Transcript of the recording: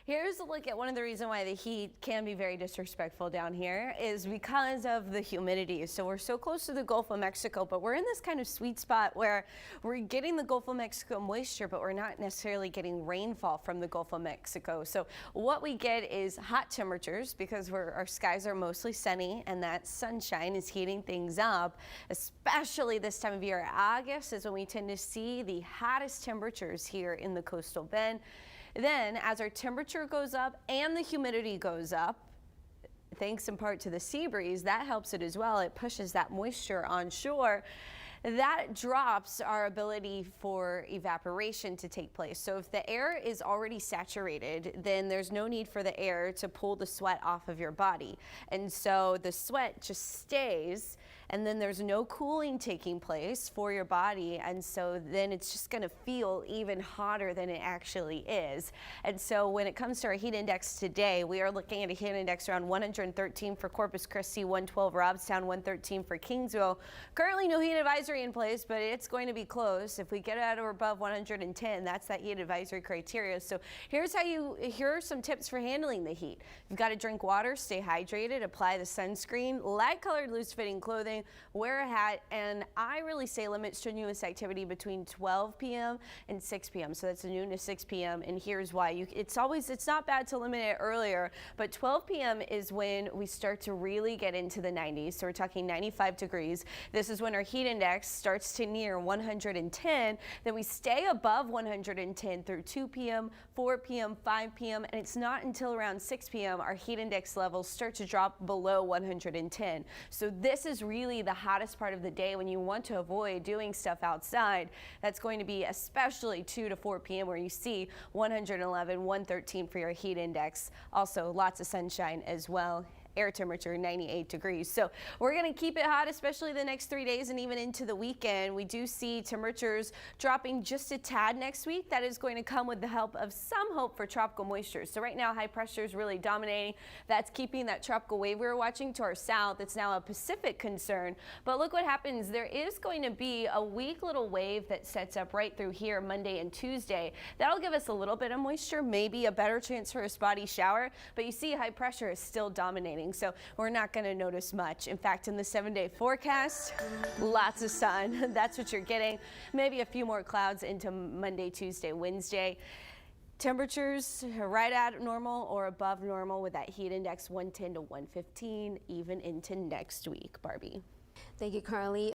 Here's a look at one of the reasons why the heat can be very disrespectful down here is because of the humidity. So we're so close to the Gulf of Mexico, but we're in this kind of sweet spot where we're getting the Gulf of Mexico moisture, but we're not necessarily getting rainfall from the Gulf of Mexico. So what we get is hot temperatures because our skies are mostly sunny and that sunshine is heating things up, especially this time of year. August is when we tend to see the hottest temperatures here in the coastal bend. Then as our temperature goes up and the humidity goes up, thanks in part to the sea breeze, that helps it as well. It pushes that moisture on shore. That drops our ability for evaporation to take place. So if the air is already saturated, then there's no need for the air to pull the sweat off of your body. And so the sweat just stays, and then there's no cooling taking place for your body. And so then it's just going to feel even hotter than it actually is. And so when it comes to our heat index today, we are looking at a heat index around 113 for Corpus Christi, 112 Robstown, 113 for Kingsville. Currently no heat advisory in place, but it's going to be close. If we get out or above 110, that's that heat advisory criteria. So here are some tips for handling the heat. You've got to drink water, stay hydrated, apply the sunscreen, light colored loose fitting clothing, wear a hat, and I really say limit strenuous activity between 12 p.m. and 6 p.m. So that's noon to 6 p.m. and here's why. It's not bad to limit it earlier, but 12 p.m. is when we start to really get into the 90s. So we're talking 95 degrees. This is when our heat index starts to near 110. Then we stay above 110 through 2 p.m., 4 p.m., 5 p.m. And it's not until around 6 p.m. our heat index levels start to drop below 110. So this is really the hottest part of the day when you want to avoid doing stuff outside. That's going to be especially 2 to 4 p.m. where you see 111, 113 for your heat index. Also lots of sunshine as well. Air temperature 98 degrees. So we're going to keep it hot, especially the next 3 days and even into the weekend. We do see temperatures dropping just a tad next week. That is going to come with the help of some hope for tropical moisture. So right now high pressure is really dominating. That's keeping that tropical wave we were watching to our south. It's now a Pacific concern. But look what happens. There is going to be a weak little wave that sets up right through here Monday and Tuesday. That'll give us a little bit of moisture, maybe a better chance for a spotty shower. But you see high pressure is still dominating. So we're not going to notice much. In fact, in the 7-day forecast, lots of sun. That's what you're getting. Maybe a few more clouds into Monday, Tuesday, Wednesday. Temperatures right at normal or above normal with that heat index 110 to 115, even into next week. Barbie. Thank you, Carly.